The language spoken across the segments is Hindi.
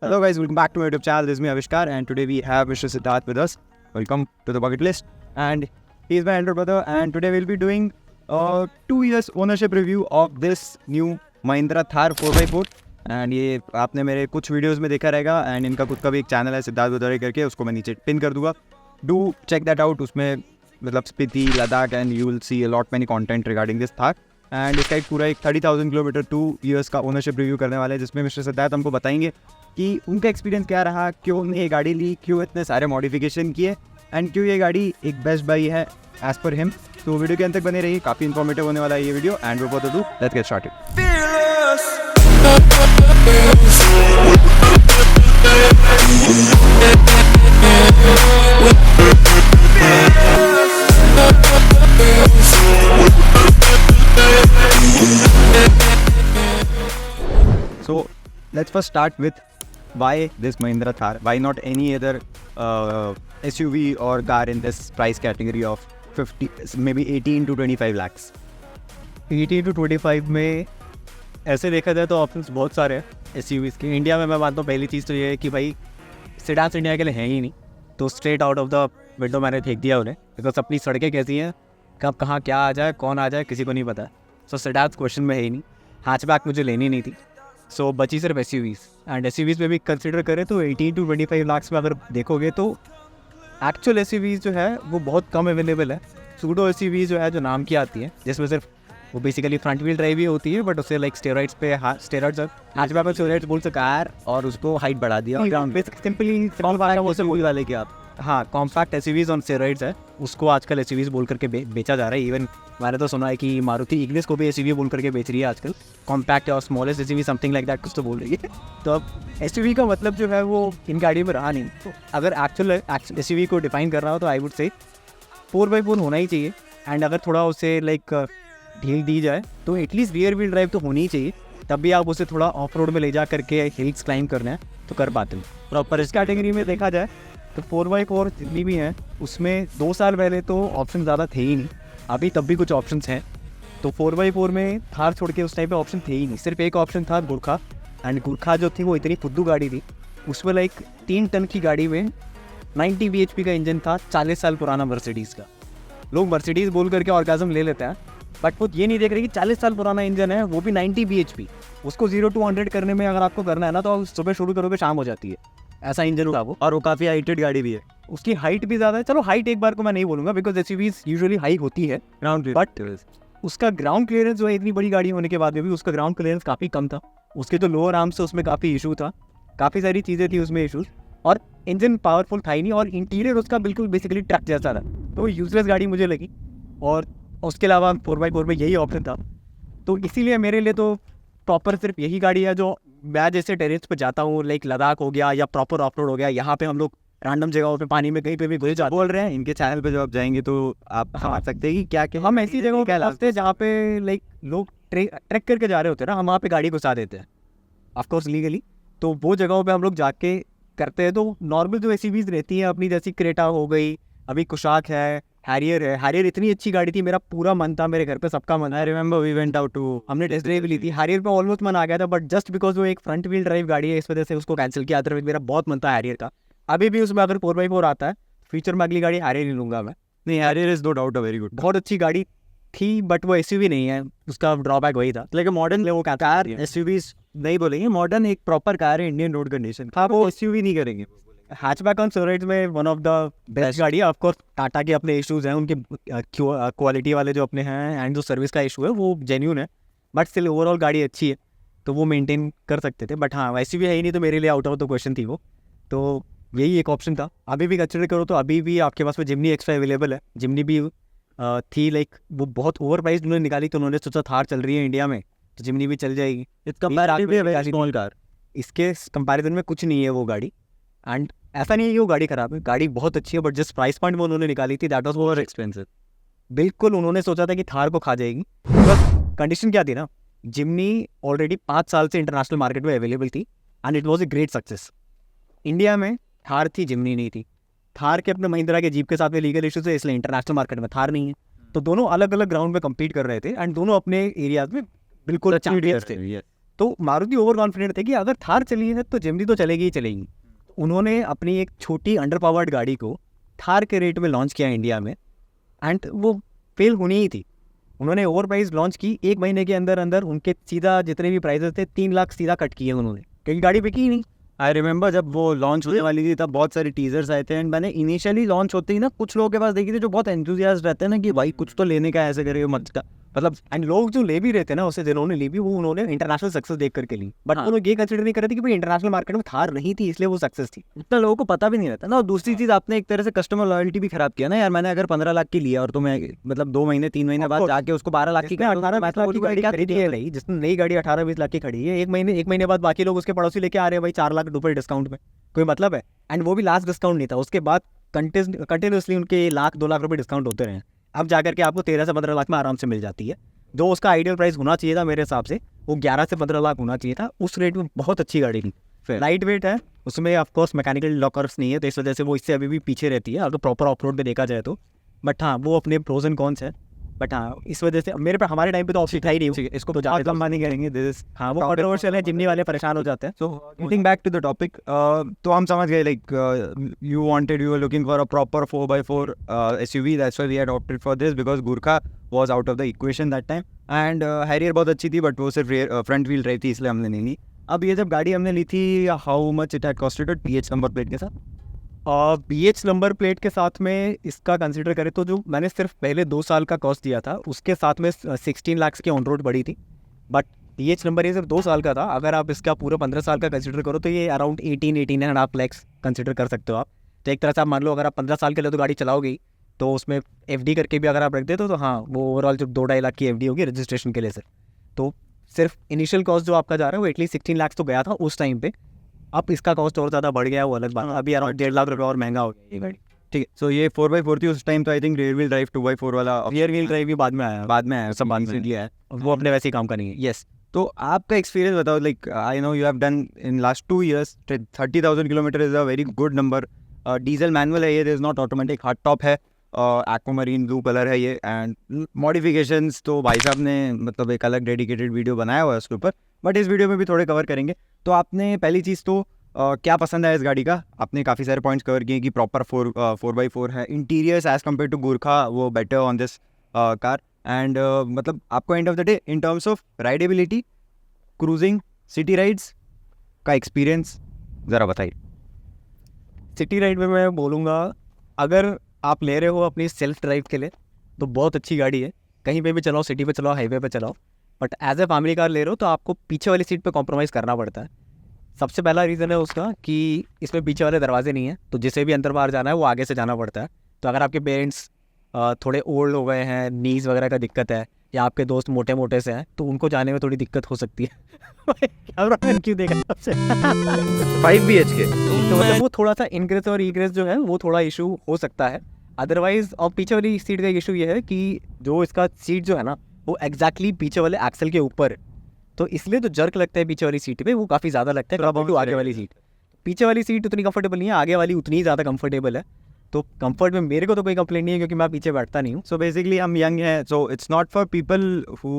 Hello guys, welcome back to my YouTube channel. This is me Avishkar and today we have Mr. Siddharth with us. Welcome to the bucket list. And he is my elder brother and today we'll be doing a 2 years ownership review of this new Mahindra Thar 4x4. And ये आपने मेरे कुछ वीडियोस में देखा रहेगा एंड इनका खुद का भी एक चैनल है सिद्धार्थ बुदौरे करके, उसको मैं नीचे पिन कर दूंगा. Do check that out. उसमें मतलब Spiti, Ladakh and you will see a lot many content regarding this Thar. And इसका एक पूरा 30,000 किलोमीटर 2 years का ओनरशिप रिव्यू करने वाले हैं, जिसमें मिस्टर सिद्धार्थ हमको बताएंगे कि उनका एक्सपीरियंस क्या रहा, क्यों उन्होंने ये गाड़ी ली, क्यों इतने सारे मॉडिफिकेशन किए एंड क्यों ये गाड़ी एक बेस्ट बाई है एज पर हिम. तो वीडियो के अंत तक बने रहिए, काफ़ी इन्फॉर्मेटिव होने वाला है ये video. And without further ado, let's get started. So let's first start with why this Mahindra Thar, why not any other SUV or car in this price category of 18 to 25 lakhs. 18 to 25 में ऐसे देखा जाए तो ऑप्शंस बहुत सारे हैं एसयूवीज़ के. इंडिया में मैं मानता हूँ पहली चीज़ तो ये है कि भाई सेडान्स इंडिया के लिए है ही नहीं, तो straight out of the window मैंने फेंक दिया उन्हें, बिकॉज अपनी सड़कें कैसी हैं, कब कहाँ क्या आ जाए, कौन आ जाए, किसी को नहीं पता. सो सेडान्स क्वेश्चन में है ही नहीं. हैचबैक मुझे लेनी नहीं थी, सो बची सिर्फ एसयूवीज़. एंड एसयूवीज़ में भी कंसिडर करें तो 18 to 25 लाख में अगर देखोगे तो एक्चुअल एसयूवीज़ जो है वो बहुत कम अवेलेबल है. सूडो एसयूवीज़ जो है, जो नाम की आती है, जिसमें सिर्फ वो बेसिकली फ्रंट व्हील ड्राइव ही होती है, बट उससे लाइक स्टेरॉइड्स पे स्टेरॉइड्स हैचबैक में स्टेरॉइड्स बोल सकते कार, और उसको हाइट बढ़ा दिया सिंपली वाले के आप. हाँ, कॉम्पैक्ट एसयूवीज़ ऑन स्टेरॉइड्स है, उसको आजकल एसयूवीज़ बोल करके बेचा जा रहा है. इवन मैंने तो सुना है कि मारुति इग्निस को भी एसयूवी बोल करके बेच रही है आजकल. कॉम्पैक्ट और smallest SUV something like that कुछ तो बोल रही है. तो अब एसयूवी का मतलब जो है वो इन गाड़ियों में रहा नहीं. तो अगर एक्चुअल एसयूवी को डिफाइन कर रहा हो तो आई वुड से 4x4 होना ही चाहिए. एंड अगर थोड़ा उसे लाइक ढील दी जाए तो एटलीस्ट रियर व्हील ड्राइव तो होनी ही चाहिए, तब भी आप उसे थोड़ा ऑफ रोड में ले जा करके हिल्स क्लाइंब करना है तो कर पाते हैं. प्रॉपर इस कैटेगरी में देखा जाए तो 4x4 जितनी भी हैं उसमें 2 साल पहले तो ऑप्शन ज़्यादा थे ही नहीं. अभी तब भी कुछ ऑप्शंस हैं. तो 4x4 में थार छोड़ के उस टाइम पे ऑप्शन थे ही नहीं. सिर्फ एक ऑप्शन था गुरखा. एंड गुरखा जो थी वो इतनी फुद्दू गाड़ी थी, उसमें लाइक 3 टन की गाड़ी में 90 bhp का इंजन था, 40 साल पुराना मर्सिडीज़ का. लोग मर्सिडीज़ बोल करके ऑर्गाज़म ले लेते हैं, बट वो ये नहीं देख रहे कि 40 साल पुराना इंजन है, वो भी 90 bhp. उसको 0 to 100 करने में अगर आपको करना है ना, तो सुबह शुरू करोगे शाम हो जाती है. ऐसा इंजन था वो, और वो काफ़ी हाइटेड गाड़ी भी है. उसकी हाइट भी ज़्यादा है. चलो हाइट एक बार को मैं नहीं बोलूँगा, बिकॉज एसयूवीज़ यूजुअली हाई होती है ग्राउंड, बट उसका ग्राउंड क्लियरेंस जो है, इतनी बड़ी गाड़ी होने के बाद में भी उसका ग्राउंड क्लियरेंस काफ़ी कम था. उसके जो लोअर आर्म्स से उसमें काफ़ी इशू था, काफ़ी सारी चीज़ें थी उसमें इशूज़, और इंजन पावरफुल था ही नहीं, और इंटीरियर उसका बिल्कुल बेसिकली ट्रक जैसा था. तो वो यूजलेस गाड़ी मुझे लगी. और उसके अलावा 4x4 में यही ऑप्शन था, तो इसीलिए मेरे लिए तो प्रॉपर सिर्फ यही गाड़ी है जो मैं जैसे टेरेस पे जाता हूँ, लाइक लद्दाख हो गया या प्रॉपर ऑफ रोड हो गया, यहाँ पे हम लोग रैंडम जगहों पे पानी में कहीं पे भी घुस जाते बोल रहे हैं. इनके चैनल पे जब आप जाएंगे तो आप समझ सकते हैं कि क्या क्या हम ऐसी जगहों पे लगते हैं जहाँ पे लाइक लोग ट्रैक करके जा रहे होते हैं ना, हम वहाँ पे गाड़ी घुसा देते हैं ऑफकोर्स लीगली. तो वो जगहों पर हम लोग जाके करते हैं. तो नॉर्मल जो एसयूवीज़ रहती हैं अपनी, जैसी क्रेटा हो गई, अभी कुशाक है, हैरियर है. हैरियर इतनी अच्छी गाड़ी थी, मेरा पूरा मन था, मेरे घर पे सबका मन. I remember we went out to, हमने टेस्ट ड्राइव ली थी. हैरियर पे ऑलमोस्ट मन आ गया था, बट जस्ट बिकॉज वो एक फ्रंट व्हील ड्राइव गाड़ी है, इस वजह से उसको कैंसिल किया. अदरवाइज मेरा बहुत मन था हैरियर का. अभी भी उसमें अगर 4x4 आता है फ्यूचर में अगली गाड़ी हैरियर ही लूँगा मैं. नहीं, Harrier is no doubt a very good, बहुत अच्छी गाड़ी थी, बट वो एसयूवी नहीं है. उसका ड्रॉबैक वही था. लेकिन मॉडर्न वो कार एसयूवीज नहीं बोलेंगे, मॉडर्न एक प्रॉपर कार है इंडियन रोड कंडीशन. हाँ, वो एसयूवी नहीं करेंगे. हैचबैक ऑन स्टेरॉइड्स में वन ऑफ द बेस्ट गाड़ी है. ऑफकोर्स टाटा के अपने इश्यूज़ हैं, उनके क्वालिटी वाले जो अपने हैं, एंड जो सर्विस का इशू है वो जेन्यून है, बट स्टिल ओवरऑल गाड़ी अच्छी है, तो वो मेंटेन कर सकते थे. बट हाँ, वैसे भी है ही नहीं, तो मेरे लिए आउट ऑफ द क्वेश्चन थी वो. तो यही एक ऑप्शन था. अभी भी कंसिडर करो तो अभी भी आपके पास में जिमनी एक्स्ट्रा अवेलेबल है. जिमनी भी थी, लाइक वो बहुत ओवर प्राइस उन्होंने निकाली, तो उन्होंने सोचा थार चल रही है इंडिया में तो जिमनी भी चल जाएगी. स्मॉल कार, इसके कंपैरिजन में कुछ नहीं है वो गाड़ी. एंड ऐसा नहीं है कि वो गाड़ी ख़राब है, गाड़ी बहुत अच्छी है, बट जिस प्राइस पॉइंट में उन्होंने निकाली थी दैट वाज ओवर एक्सपेंसिव. बिल्कुल उन्होंने सोचा था कि थार को खा जाएगी. बस कंडीशन क्या थी ना, जिमनी ऑलरेडी 5 साल से इंटरनेशनल मार्केट में अवेलेबल थी, and it was a great success. India में थार थी, जिमनी नहीं थी. थार के अपने महिंद्रा के जीप के साथ में लीगल इशूज़ है, इसलिए इंटरनेशनल मार्केट में थार नहीं है. तो दोनों अलग अलग ग्राउंड में कम्पीट कर रहे थे, एंड दोनों अपने एरियाज में बिल्कुल चैंपियंस थे. तो मारुति ओवर कॉन्फिडेंट थे कि अगर थार चली है तो जिमनी तो चलेगी ही चलेगी। उन्होंने अपनी एक छोटी अंडर पावर्ड गाड़ी को थार के रेट में लॉन्च किया इंडिया में, एंड वो फेल होनी ही थी। उन्होंने ओवर प्राइस लॉन्च की, 1 महीने के अंदर अंदर उनके सीधा जितने भी प्राइजेस थे 3 लाख सीधा कट किए उन्होंने, क्योंकि गाड़ी बिकी ही नहीं। आई रिमेंबर जब वो लॉन्च होने वाली थी तब बहुत सारे टीजर्स आए थे, एंड मैंने इनिशियली लॉन्च होते ही ना कुछ लोगों के पास देखी थी जो बहुत एंथुसियास्ट रहते हैं ना कि भाई कुछ तो लेने का, ऐसे करके मत का मतलब। एंड लोग जो ले भी रहे थे ना उसे, जिन्होंने ली भी, वो उन्होंने इंटरनेशनल सक्सेस देख करके ली, बट हाँ। उन्होंने ये कंसिडर नहीं कर रहे थे कि भाई इंटरनेशनल मार्केट में थार नहीं थी इसलिए वो सक्सेस थी। इतना लोगों को पता भी नहीं रहता ना। और दूसरी चीज़, आपने एक तरह से कस्टमर लॉयल्टी भी खराब किया ना यार। मैंने अगर 15 लाख की लिया और तुम्हें मतलब 2 महीने 3 महीने बाद जाके उसको 12 लाख की 18-20 लाख की गाड़ी खरीदी है नहीं, जिसने नई गाड़ी 18-20 लाख की खड़ी है, एक महीने बाद बाकी लोग उसके पड़ोसी लेके आ रहे हैं भाई 4 लाख रुपए डिस्काउंट में, कोई मतलब है? एंड वो भी लास्ट डिस्काउंट नहीं था, उसके बाद कंटिन्यूसली उनके 1-2 लाख रुपए डिस्काउंट होते रहे। अब जाकर के आपको 13 से 15 लाख में आराम से मिल जाती है। जो उसका आइडियल प्राइस होना चाहिए था मेरे हिसाब से, वो 11 से 15 लाख होना चाहिए था। उस रेट में बहुत अच्छी गाड़ी थी, लाइट वेट है, उसमें ऑफकोर्स मैकेनिकल लॉकर्स नहीं है, तो इस वजह से वो इससे अभी भी पीछे रहती है अगर प्रॉपर ऑफ रोड पर देखा जाए तो। बट हाँ, वो अपने प्रोज एंड कॉन्स है। बट हाँ, इस वजह से मेरे पे हमारे टाइम पे तो ऑप्शन था ही नहीं, इसको तो ज़्यादा लंबा नहीं करेंगे दिस। हाँ, वो कंट्रोवर्शियल है, जिमनी वाले परेशान हो जाते हैं। So getting back to the topic, तो हम समझ गए like you were looking for a proper 4x4 SUV, that's why we had opted for this because Gurkha was out of the equation that time. And Harrier बहुत अच्छी थी बट वो सिर्फ फ्रंट व्हील ड्राइव थी, इसलिए हमने नहीं ली। अब ये जब गाड़ी हमने ली थी, how much it had costed PH number plate के साथ? BH नंबर प्लेट के साथ में इसका कंसिडर करें तो जो मैंने सिर्फ पहले 2 साल का कॉस्ट दिया था उसके साथ में 16 लाख की ऑन रोड पड़ी थी। बट BH नंबर ये सिर्फ 2 साल का था, अगर आप इसका पूरा 15 साल का कंसिडर करो तो ये अराउंड 18-18.5 लैक्स कंसिडर कर सकते हो आप। तो एक तरह से आप मान लो अगर आप 15 साल के लिए तो गाड़ी चलाओगे तो उसमें FD करके भी अगर आप रख देते हो तो हाँ, वो ओवरऑल जो 2-2.5 लाख की FD होगी रजिस्ट्रेशन के लिए सर। तो सिर्फ इनिशियल कॉस्ट जो आपका जा रहा है वो एटलीस्ट 16 लाख तो गया था उस टाइम पे। अब इसका कॉस्ट और ज़्यादा बढ़ गया है, वो अलग बात है। अभी अराउंड 1.5 लाख रुपये और महंगा हो गया ये गाड़ी। ठीक है, सो ये 4x4 थी उस टाइम, तो I think rear wheel drive 2x4 वाला रियर व्हील ड्राइव भी बाद में आया, बाद में आया, सब बाद में लिया है, वो अपने वैसे ही काम का नहीं है। यस। तो आपका एक्सपीरियंस बताओ, like I know you have done in last 2 years 30,000 kilometre is a very good number. Diesel manual है ये, this is not automatic, hard top है, एक्वामरीन ब्लू कलर है ये, एंड मॉडिफिकेशंस तो भाई साहब ने मतलब एक अलग डेडिकेटेड वीडियो बनाया हुआ है उसके ऊपर, बट इस वीडियो में भी थोड़े कवर करेंगे। तो आपने पहली चीज़ तो क्या पसंद है इस गाड़ी का? आपने काफ़ी सारे पॉइंट्स कवर किए कि प्रॉपर 4x4 है, interiors as compare to Gurkha वो better on this car, and मतलब आपको end of the day in terms of ridability, cruising, city rides का एक्सपीरियंस ज़रा बताइए। सिटी राइड में मैं बोलूँगा, अगर आप ले रहे हो अपनी सेल्फ ड्राइव के लिए तो बहुत अच्छी गाड़ी है, कहीं पे भी चलाओ, सिटी पे चलाओ, हाईवे पे चलाओ। But as a family car ले रहे हो तो आपको पीछे वाली सीट पे कॉम्प्रोमाइज़ करना पड़ता है। सबसे पहला रीज़न है उसका कि इसमें पीछे वाले दरवाजे नहीं हैं, तो जिसे भी अंदर बाहर जाना है वो आगे से जाना पड़ता है। तो अगर आपके पेरेंट्स थोड़े ओल्ड हो गए हैं, नीज़ वगैरह का दिक्कत है, या आपके दोस्त मोटे मोटे से हैं, तो उनको जाने में थोड़ी दिक्कत हो सकती है। कैमरा क्यों देखा आपसे? 5 BHK तो मतलब वो थोड़ा सा इनग्रेस और ईग्रेस जो है वो थोड़ा इशू हो सकता है। अदरवाइज और पीछे वाली सीट का इशू ये है कि जो इसका सीट जो है ना वो एग्जैक्टली पीछे वाले एक्सल के ऊपर है, तो इसलिए तो जर्क लगता है पीछे वाली सीट पे, वो काफ़ी ज़्यादा लगता है कंपेयर टू आगे वाली सीट। पीछे वाली सीट उतनी कंफर्टेबल नहीं है, आगे वाली उतनी ज़्यादा कंफर्टेबल है। तो कंफर्ट में मेरे को तो कोई कंप्लेंट नहीं है क्योंकि मैं पीछे बैठता नहीं हूँ। सो बेसिकली हम यंग हैं, so it's not for people who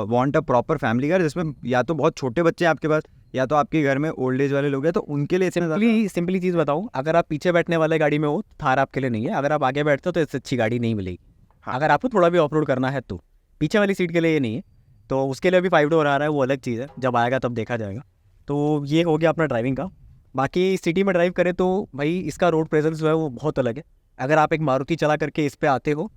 want a proper family car, जिसमें या तो बहुत छोटे बच्चे हैं आपके पास या तो आपके घर में ओल्ड एज वाले लोग हैं, तो उनके लिए सिंपली चीज़ बताऊँ, अगर आप पीछे बैठने वाले गाड़ी में हो थार आपके लिए नहीं है, अगर आप आगे बैठते हो तो इससे अच्छी गाड़ी नहीं मिलेगी। हाँ। अगर आपको थोड़ा भी ऑफ रोड करना है तो पीछे वाली सीट के लिए ये नहीं है, तो उसके लिए अभी 5 डोर आ रहा है, वो अलग चीज़ है, जब आएगा तब देखा जाएगा। तो ये हो गया अपना ड्राइविंग का। बाकी सिटी में ड्राइव करें तो भाई इसका रोड प्रेजेंस जो है वो बहुत अलग है। अगर आप एक मारुति चला करके इस पे आते हो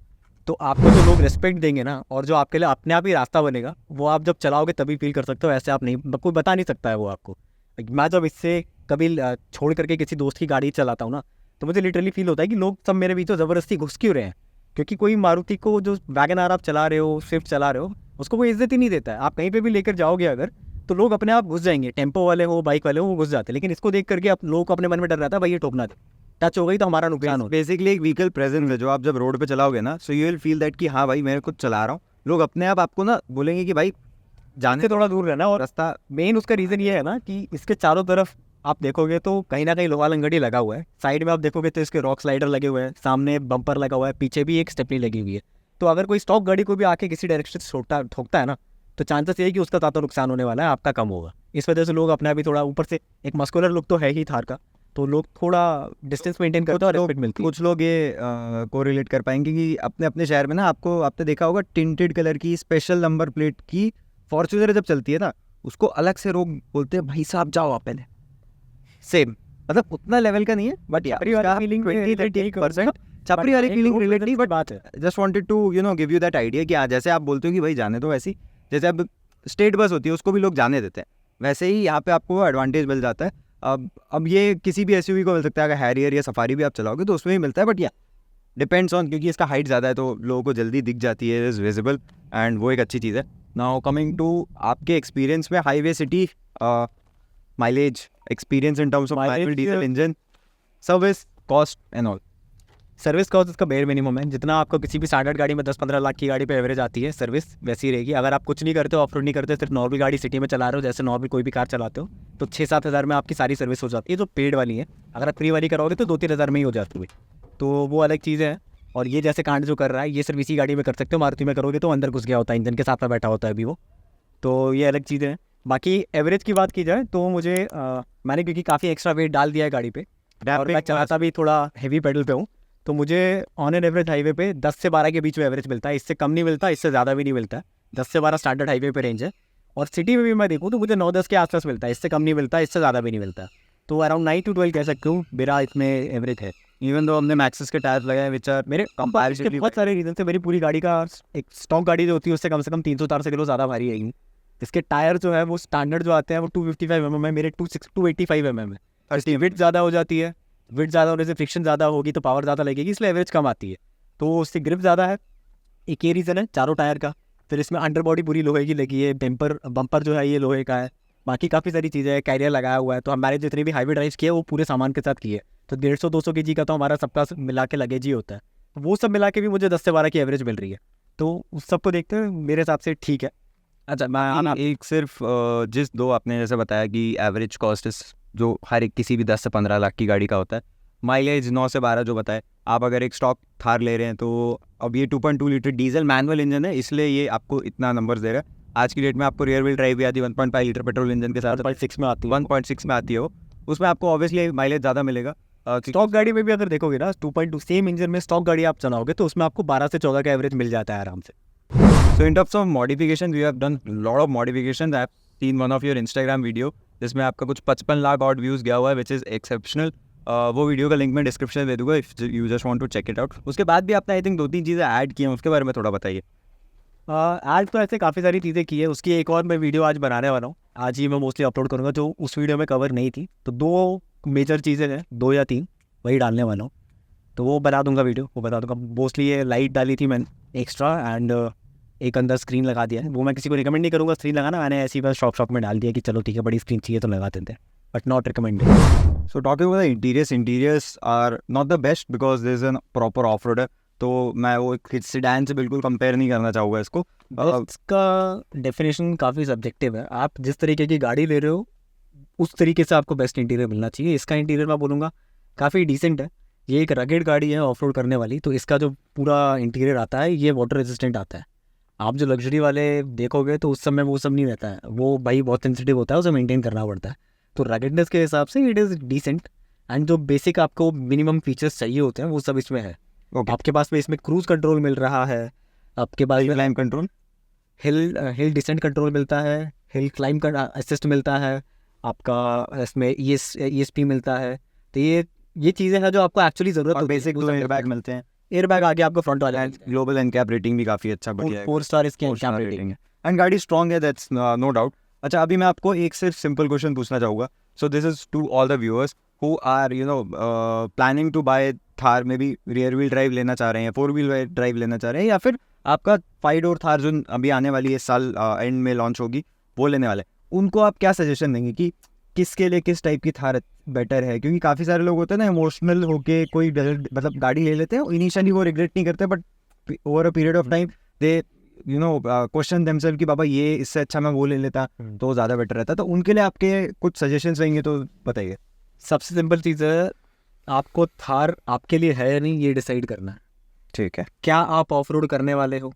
तो आपको जो लोग रिस्पेक्ट देंगे ना, और जो आपके लिए अपने आप ही रास्ता बनेगा, वो आप जब चलाओगे तभी फील कर सकते हो, ऐसे आप नहीं, कोई बता नहीं सकता है वो आपको। मैं जब इससे कभी छोड़ करके किसी दोस्त की गाड़ी चलाता हूँ ना, तो मुझे लिटरली फील होता है कि लोग सब मेरे बीच ज़बरदस्ती घुस क्यों रहे हैं, क्योंकि कोई मारुति को जो वैगन आर आप चला रहे हो, स्विफ्ट चला रहे हो, उसको कोई इज्जत ही नहीं देता है। आप कहीं पे भी लेकर जाओगे अगर, तो लोग अपने आप घुस जाएंगे, टेम्पो वाले हो, बाइक वाले हो, वो घुस जाते हैं। लेकिन इसको देख करके आप लोगों को अपने मन में डर रहता है भाई ये ठोकना दे, टच हो गई तो हमारा नुकसान हो। बेसिकली एक व्हीकल प्रेजेंस है जो आप जब रोड पे चलाओगे ना, so you will feel that कि हाँ भाई मैं कुछ चला रहा हूँ। लोग अपने आप आपको ना बोलेंगे कि भाई जाने से थोड़ा दूर रहना। और रास्ता मेन उसका रीज़न ये है ना कि इसके चारों तरफ आप देखोगे तो कहीं ना कहीं लोहा लंगड़ी लगा हुआ है। साइड में आप देखोगे तो इसके रॉक स्लाइडर लगे हुए हैं, सामने बम्पर लगा हुआ है, पीछे भी एक स्टेपनी लगी हुई है। तो अगर कोई स्टॉक गाड़ी को भी आके किसी डायरेक्शन से ठोकता है ना, तो चांसेस ये है कि उसका ज़्यादा नुकसान होने वाला है, आपका कम होगा। इस वजह से लोग अपना भी थोड़ा, ऊपर से एक मस्कुलर लुक तो है ही थार का, तो लोग थोड़ा डिस्टेंस मेंटेन करते हैं और रेस्पेक्ट मिलती है। कुछ लोग ये को रिलेट कर पाएंगे कि अपने अपने शहर में ना, आपने देखा होगा टिंटेड कलर की स्पेशल नंबर प्लेट की फॉर्च्यूनर जब चलती है ना, उसको अलग से लोग बोलते हैं भाई साहब जाओ आप पहले। सेम, मतलब उतना लेवल का नहीं है, बट छपरी वाली फीलिंग 20-30% छपरी वाली फीलिंग रिलेट नहीं, बट बात है। Just wanted to give you that idea कि हाँ, जैसे आप बोलते हो कि भाई जाने दो, वैसी जैसे अब स्टेट बस होती है उसको भी लोग जाने देते हैं, वैसे ही यहाँ पे आपको एडवांटेज मिल जाता है। अब ये किसी भी एसयूवी को मिल सकता है, अगर हैरियर या सफारी भी आप चलाओगे तो उसमें भी मिलता है, बट या डिपेंड्स ऑन, क्योंकि इसका हाइट ज़्यादा है तो लोगों को जल्दी दिख जाती है, इज विजिबल, एंड वो एक अच्छी चीज़ है। नाउ कमिंग टू आपके एक्सपीरियंस में highway city mileage experience in terms of Mileage, diesel engine, service cost and all. Service cost इसका बेयर मिनिमम है, जितना आपको किसी भी स्टैंडर्ड गाड़ी में 10-15 लाख की गाड़ी पे एवरेज आती है, सर्विस वैसी रहेगी। अगर आप कुछ नहीं करते हो, ऑफ रोड नहीं करते, सिर्फ नॉर्मल गाड़ी सिटी में चला रहे हो, जैसे नॉर्मल कोई भी कार चलाते हो, तो 6-7 हज़ार में आपकी सारी सर्विस हो जाती है, जो पेड वाली है। अगर आप फ्री वाली कराओगे तो 2-3 हज़ार में ही हो जाती है, तो वो अलग चीज़ें हैं। और ये जैसे कांड जो कर रहा है, ये सिर्फ इसी गाड़ी में कर सकते हो, मारुति में करोगे तो अंदर घुस गया होता है, इंजन के साथ में बैठा होता है अभी वो, तो ये अलग चीज़ें हैं। बाकी एवरेज की बात की जाए तो मुझे मैंने क्योंकि काफ़ी एक्स्ट्रा वेट डाल दिया है गाड़ी पे, और मैं चलाता भी थोड़ा हैवी पेडल पे हूँ, तो मुझे ऑन एन एवरेज हाईवे पे 10 से 12 के बीच में एवरेज मिलता है। इससे कम नहीं मिलता, इससे ज़्यादा भी नहीं मिलता है। 10 से 12 स्टैंडर्ड हाईवे पे रेंज है, और सिटी में भी मैं देखूँ तो मुझे 9-10 के आसपास मिलता है, इससे कम नहीं मिलता, इससे ज़्यादा भी नहीं मिलता। तो अराउंड 9 to 12 कह सकते हूँ मेरा इसमें एवरेज है। इवन दो हमने मैक्सिस के टायर लगाए विच आर मेरे कंपैरेटिवली बहुत सारे रीजन से मेरी पूरी गाड़ी का, एक स्टॉक गाड़ी जो होती है उससे कम से कम 300-400 किलो ज़्यादा भारी है। इसके टायर जो है वो स्टैंडर्ड जो आते हैं वो 255 mm है, मेरे 285 mm है। इसकी विड्थ ज़्यादा हो जाती है, विड्थ ज़्यादा होने से फ्रिक्शन ज़्यादा होगी तो पावर ज़्यादा लगेगी, इसलिए एवरेज कम आती है। तो उससे ग्रिप ज़्यादा है, एक ये रीज़न है चारों टायर का। फिर इसमें अंडर बॉडी पूरी लोहे की लगी है, बम्पर जो है ये लोहे का है, बाकी काफ़ी सारी चीज़ें हैं, कैरियर लगाया हुआ है। तो हमारे जितने भी हाईवे ड्राइव किए वो पूरे सामान के साथ किए, तो 150-200 kg का तो हमारा सबका मिला के लगेज ही होता है। वो सब मिला के भी मुझे 10 से 12 की एवरेज मिल रही है, तो उस सबको देखते हुए मेरे हिसाब से ठीक है। अच्छा, मैं एक सिर्फ जिस दो आपने जैसे बताया कि एवरेज कॉस्ट जो हर एक किसी भी 10 से 15 लाख की गाड़ी का होता है, माइलेज 9 से 12 जो बताए, आप अगर एक स्टॉक थार ले रहे हैं तो अब ये 2.2 लीटर डीजल मैनुअल इंजन है, इसलिए ये आपको इतना नंबर्स दे रहा है। आज की डेट में आपको रियर व्हील ड्राइव भी आती है 1.5 लीटर पेट्रोल इंजन के साथ, 1.6 में आती है, 1.6 में आती है वो, उसमें आपको ऑब्वियसली माइलेज ज़्यादा मिलेगा। स्टॉक गाड़ी में भी अगर देखोगे ना 2.2 सेम इंजन में स्टॉक गाड़ी आप चलाओगे तो उसमें आपको 12 से 14 का एवरेज मिल जाता है आराम से। So in terms of modification, you have done lot of modifications. I have seen one of your Instagram video जिसमें आपका कुछ 55 लाख ऑड व्यूज़ गया हुआ है, which is exceptional. वो वीडियो का लिंक मैं डिस्क्रिप्शन में दे दूँगा if you just want to check it out. उसके बाद भी आपने आई थिंक 2-3 चीज़ें ऐड की हैं, उसके बारे में थोड़ा बताइए। आज तो ऐसे काफ़ी सारी चीज़ें की है, उसकी एक और मैं वीडियो आज बनाने वाला हूँ, आज ही मैं मोस्टली अपलोड करूँगा, जो उस वीडियो में कवर नहीं थी। तो 2 मेजर चीज़ें हैं, 2 या 3 वही डालने वाला हूँ, तो वो बना दूंगा वीडियो, वो बता दूंगा। मोस्टली ये लाइट डाली थी मैंने एक्स्ट्रा, एंड एक अंदर स्क्रीन लगा दिया है। वो मैं किसी को रिकमेंड नहीं करूँगा स्क्रीन लगाना, मैंने ऐसी बस शॉप में डाल दिया कि चलो ठीक है बड़ी स्क्रीन चाहिए तो लगा देते हैं, but not recommended. So talking about the interiors are not the best because there is a proper off-roader, तो मैं वो सेडान से बिल्कुल कंपेयर नहीं करना चाहूँगा इसको। इसका डेफिनेशन काफ़ी सब्जेक्टिव है, आप जिस तरीके की गाड़ी ले रहे हो उस तरीके से आपको बेस्ट इंटीरियर मिलना चाहिए। इसका इंटीरियर मैं बोलूँगा काफ़ी डिसेंट है, ये एक रगेड गाड़ी है ऑफ रोड करने वाली, तो इसका जो पूरा इंटीरियर आता है ये वाटर रेजिस्टेंट आता है। आप जो लग्जरी वाले देखोगे तो उस समय वो सब नहीं रहता है, वो भाई बहुत सेंसिटिव होता है, उसे मेंटेन करना पड़ता है। तो रगेडनेस के हिसाब से इट इज़ डिसेंट, एंड जो बेसिक आपको मिनिमम फीचर्स चाहिए होते हैं वो सब इसमें है। आपके पास में इसमें क्रूज़ कंट्रोल मिल रहा है, आपके पास climate control, hill descent control मिलता है, हिल क्लाइम का असिस्ट मिलता है, आपका इसमें ESP मिलता है। तो ये चीज़ें हैं जो आपको एक्चुअली ज़रूरत है। बेसिक 2 एयरबैग मिलते हैं, एयरबैग आगे आपको फ्रंट वाले, ग्लोबल एनकैप रेटिंग भी काफ़ी अच्छा बढ़िया है, 4 स्टार इसके 4 एनकैप star रेटिंग है, एंड गाड़ी स्ट्रॉन्ग है, दैट्स नो डाउट। अच्छा, अभी मैं आपको एक सिर्फ सिंपल क्वेश्चन पूछना चाहूँगा। So this is to all the viewers who are planning to buy Thar, में भी रियर व्हील ड्राइव लेना चाह रहे हैं, 4 व्हील ड्राइव लेना चाह रहे हैं, या फिर आपका 5 डोर थार जो अभी आने वाली है, साल एंड में लॉन्च होगी, वो लेने वाले, उनको आप क्या सजेशन देंगे कि किसके लिए किस टाइप की थार बेटर है? क्योंकि काफ़ी सारे लोग होते हैं ना इमोशनल होके कोई मतलब गाड़ी ले लेते हैं, इनिशियली वो रिग्रेट नहीं करते, but over a period of time they question themselves कि बाबा ये इससे अच्छा मैं वो ले लेता तो ज़्यादा बेटर रहता। तो उनके लिए आपके कुछ सजेशंस रहेंगे तो बताइए। सबसे सिंपल चीज़ है, आपको थार आपके लिए है या नहीं ये डिसाइड करना है। ठीक है, क्या आप ऑफ रोड करने वाले हो?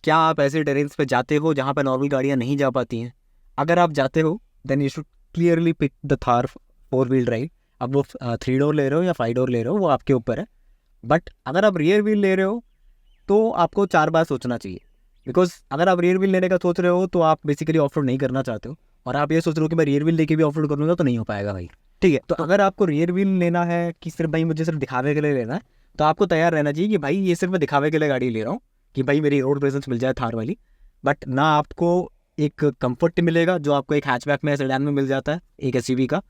क्या आप ऐसे टेरेन्स पे जाते हो जहाँ पे नॉर्मल गाड़ियाँ नहीं जा पाती हैं? अगर आप जाते हो then you should clearly pick the Thar 4 wheel drive. अब वो 3 डोर ले रहे हो या 5 डोर ले रहे हो वो आपके ऊपर है, बट अगर आप रियर व्हील ले रहे हो तो आपको 4 बार सोचना चाहिए। बिकॉज अगर आप रियर व्हील लेने का सोच रहे हो तो आप बेसिकली ऑफ रोड नहीं करना चाहते हो, और आप ये सोच रहे हो कि मैं रियर व्हील लेके भी ऑफ रोड करूँगा तो नहीं हो पाएगा भाई। ठीक है, तो अगर आपको रियर व्हील लेना है कि सिर्फ भाई मुझे सिर्फ दिखावे के लिए लेना है, तो आपको तैयार रहना चाहिए कि भाई ये सिर्फ मैं दिखावे के लिए गाड़ी ले रहा हूँ कि भाई मेरी रोड प्रेजेंस मिल जाए थार वाली, बट ना आपको एक कंफर्ट मिलेगा जो आपको एक हैचबैक में सेडान में मिल जाता है एक एसयूवी का,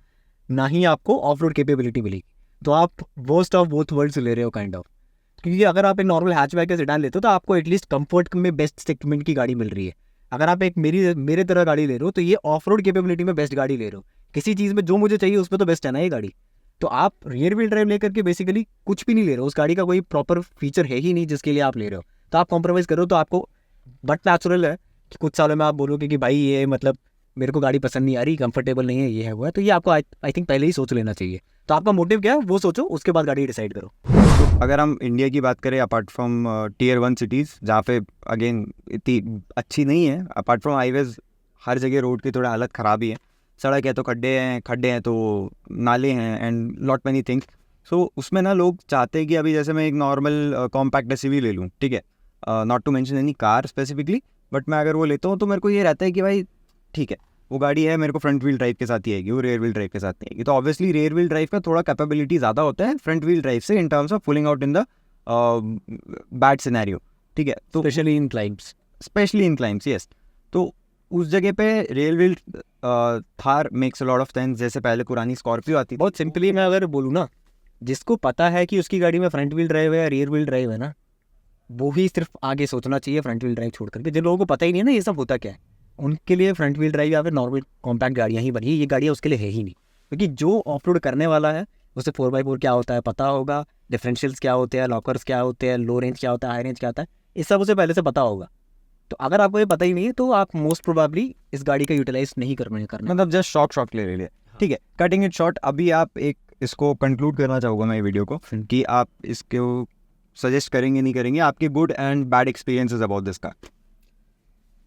ना ही आपको ऑफ रोड कैपेबिलिटी मिलेगी। तो आप वर्स्ट ऑफ बोथ वर्ल्ड्स ले रहे हो काइंड ऑफ। क्योंकि अगर आप एक नॉर्मल हैचबैक या सेडान लेते हो तो आपको एटलीस्ट कंफर्ट में बेस्ट सेगमेंट की गाड़ी मिल रही है। अगर आप एक मेरे तरह गाड़ी ले रहे हो तो ये ऑफ रोड कैपेबिलिटी में बेस्ट गाड़ी ले रहे हो। किसी चीज़ में जो मुझे चाहिए उसमें तो बेस्ट है ना ये गाड़ी। तो आप रियर व्हील ड्राइव लेकर के बेसिकली कुछ भी नहीं ले रहे हो, उस गाड़ी का कोई प्रॉपर फीचर है ही नहीं जिसके लिए आप ले रहे हो, तो आप कॉम्प्रोमाइज़ करो तो आपको बट नेचुरल है कि कुछ सालों में आप बोलोगे कि भाई ये मतलब मेरे को गाड़ी पसंद नहीं आ रही, कंफर्टेबल नहीं है, ये है वो है। तो ये आपको आई थिंक पहले ही सोच लेना चाहिए। तो आपका मोटिव क्या है वो सोचो, उसके बाद गाड़ी डिसाइड करो। तो अगर हम इंडिया की बात करें अपार्ट फ्रॉम टियर 1 सिटीज़ जहाँ पे अगेन इतनी अच्छी नहीं है, अपार्ट फ्रॉम हाईवेज हर जगह रोड की थोड़ा हालत ख़राब ही है। सड़क है तो खड्डे हैं तो नाले हैं एंड लॉट मैनी थिंग्स। सो उसमें ना लोग चाहते हैं कि अभी जैसे मैं एक नॉर्मल कॉम्पैक्ट एसयूवी ले लूँ, ठीक है, not to mention any car specifically, but मैं अगर वो लेता हूँ तो मेरे को ये रहता है कि भाई ठीक है वो गाड़ी है, मेरे को फ्रंट व्हील ड्राइव के साथ ही आएगी, वो रेयर व्हील ड्राइव के साथ नहीं आएगी। तो ऑब्वियसली रेयर व्हील ड्राइव का थोड़ा कैपेबिलिटी ज़्यादा होता है फ्रंट व्हील ड्राइव से इन terms of pulling out in the bad scenario, ठीक है। तो स्पेशली इन क्लाइंब्स यस। तो उस जगह पे rear wheel Thar makes a lot of sense. जैसे पहले पुरानी स्कॉर्पियो आती थी, बहुत सिंपली मैं अगर बोलूँ ना, जिसको पता है कि उसकी गाड़ी में फ्रंट व्हील ड्राइव है या रियर व्हील ड्राइव है ना, वो ही सिर्फ आगे सोचना चाहिए फ्रंट व्हील ड्राइव छोड़ करके। जिन लोगों को पता ही नहीं है ना ये सब होता क्या है, उनके लिए फ्रंट व्हील ड्राइव या फिर नॉर्मल कॉम्पैक्ट गाड़ियाँ ही बनी, ये गाड़ियाँ उसके लिए है ही नहीं। क्योंकि जो ऑफ रोड करने वाला है उसे 4x4 क्या होता है पता होगा, डिफरेंशियल्स क्या होते हैं, लॉकर्स क्या होते हैं, लो रेंज क्या होता है, हाई रेंज क्या होता है, ये सब उसे पहले से पता होगा। तो अगर आपको ये पता ही नहीं है तो आप मोस्ट प्रोबेबली इस गाड़ी का यूटिलाइज नहीं करना। मतलब जस्ट शॉक ले लिए, ठीक है। कटिंग इट शॉर्ट, अभी आप एक इसको कंक्लूड करना चाहूँगा मैं ये वीडियो को कि आप इसको सजेस्ट करेंगे नहीं करेंगे, आपके good and bad experiences about this car.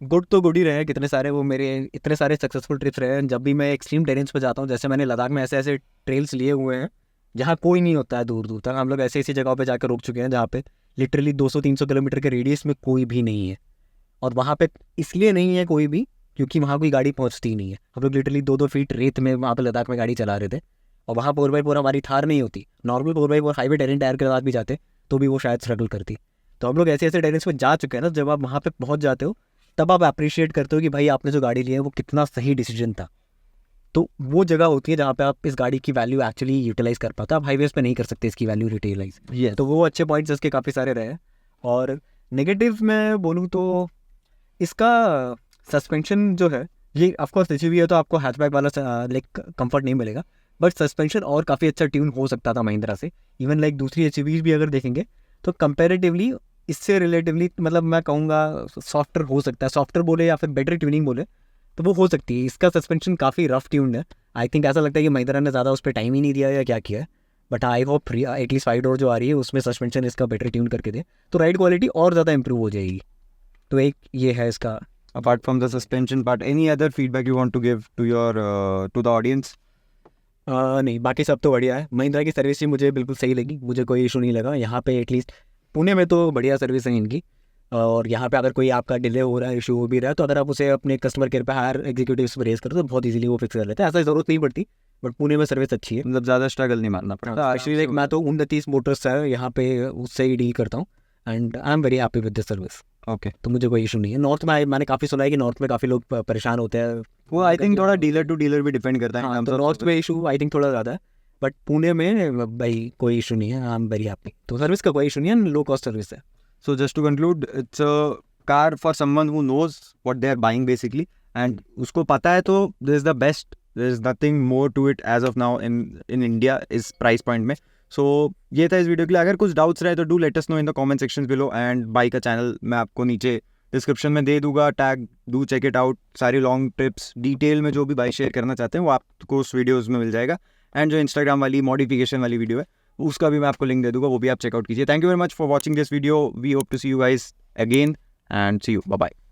Good तो गुड ही रहे, कितने सारे वो मेरे इतने सारे सक्सेसफुल ट्रिप्स रहे हैं। जब भी मैं एक्सट्रीम टेरेंस पे जाता हूँ, जैसे मैंने लद्दाख में ऐसे ऐसे ट्रेल्स लिए हुए हैं जहाँ कोई नहीं होता है दूर दूर तक, हम लोग ऐसी ऐसी जगहों पे जाकर रुक चुके हैं जहाँ पे लिटरली 200-300 किलोमीटर के रेडियस में कोई भी नहीं है। और वहाँ पे इसलिए नहीं है कोई भी क्योंकि वहाँ कोई गाड़ी पहुँचती नहीं है। हम लोग लिटरली 2-2 फीट रेत में वहाँ पे लद्दाख में गाड़ी चला रहे थे, और वहाँ 4x4 हमारी थार नहीं होती, normal 4x4 highway terrain tyre के साथ भी जाते तो भी वो शायद स्ट्रगल करती। तो हम लोग ऐसे ऐसे टेरेंस में जा चुके हैं ना, जब आप वहाँ पे पहुँच जाते हो तब आप अप्रिशिएट करते हो कि भाई आपने जो गाड़ी ली है वो कितना सही डिसीजन था। तो वो जगह होती है जहाँ पे आप इस गाड़ी की वैल्यू एक्चुअली यूटिलाइज कर पाते हो। आप हाईवेज पे नहीं कर सकते इसकी वैल्यू यूटिलाइज। Yes. तो वो अच्छे पॉइंट्स इसके काफ़ी सारे रहे। और नेगेटिव में बोलूँ तो इसका सस्पेंशन जो है, ये ऑफकोर्स एसयूवी है तो आपको हैचबैक वाला लाइक कंफर्ट नहीं मिलेगा, बट सस्पेंशन और काफ़ी अच्छा ट्यून हो सकता था महिंद्रा से। इवन लाइक दूसरी एसयूवीज भी अगर देखेंगे तो कंपेरेटिवली इससे रिलेटिवली मतलब मैं कहूँगा सॉफ्टर हो सकता है, सॉफ्टर बोले या फिर बेटर ट्यूनिंग बोले तो वो हो सकती है। इसका सस्पेंशन काफ़ी रफ ट्यून्ड है। आई थिंक ऐसा लगता है कि महिंद्रा ने ज़्यादा उस पर टाइम ही नहीं दिया या क्या किया है, but I hope at least 5 door जो आ रही है उसमें सस्पेंशन इसका बेटर ट्यून करके दे तो राइड क्वालिटी और ज़्यादा इंप्रूव हो जाएगी। तो एक ये है इसका। Apart from the suspension part, any other feedback you want to give to your to the audience? नहीं, बाकी सब तो बढ़िया है। महिंद्रा की सर्विस ही मुझे बिल्कुल सही लगी, मुझे कोई इशू नहीं लगा। यहाँ पे एटलीस्ट पुणे में तो बढ़िया सर्विस है इनकी। और यहाँ पे अगर कोई आपका डिले हो रहा है, इशू हो भी रहा है, तो अगर आप उसे अपने कस्टमर केयर पे हायर एग्जीक्यूटिव्स पे रेज करो तो बहुत इजीली वो फिक्स कर लेते हैं। ऐसा ज़रूरत नहीं पड़ती, बट पुणे में सर्विस अच्छी है, मतलब ज़्यादा स्ट्रगल नहीं मारना पड़ता। एक्चुअली लाइक मैं तो उन्नतीस मोटर्स है यहाँ पे उससे ही डील करता हूँ and I am very happy with this service. Okay, तो मुझे कोई इशू नहीं है। नॉर्थ में मैंने काफ़ी सुना है कि नॉर्थ में काफ़ी लोग परेशान होते हैं। वो आई थिंक थोड़ा डीलर टू डीलर भी डिपेंड करता है। हाँ, तो नॉर्थ में इशू आई थिंक थोड़ा ज़्यादा है, बट पुणे में भाई कोई इशू नहीं है। I am very happy. तो सर्विस का कोई इशू नहीं है, लो कॉस्ट सर्विस है। So just to conclude, it's a car for someone who knows what they are buying basically, and उसको पता है तो this is the best. There is nothing more to it as of now in India इस price point में. So ये था इस वीडियो के लिए। अगर कुछ डाउट्स रहे तो do let us know in the comment sections below, and बाई का चैनल मैं आपको नीचे डिस्क्रिप्शन में दे दूंगा, tag do check it out. सारी लॉन्ग ट्रिप्स डिटेल में जो भी बाई शेयर करना चाहते हैं वो आपको उस वीडियोज़ में मिल जाएगा। एंड जो इंस्टाग्राम वाली मॉडिफिकेशन वाली वीडियो है उसका भी मैं आपको लिंक दे दूंगा, वो भी आप चेकआउट कीजिए। Thank you very much for watching this video. We hope to see you guys again and see you. Bye bye.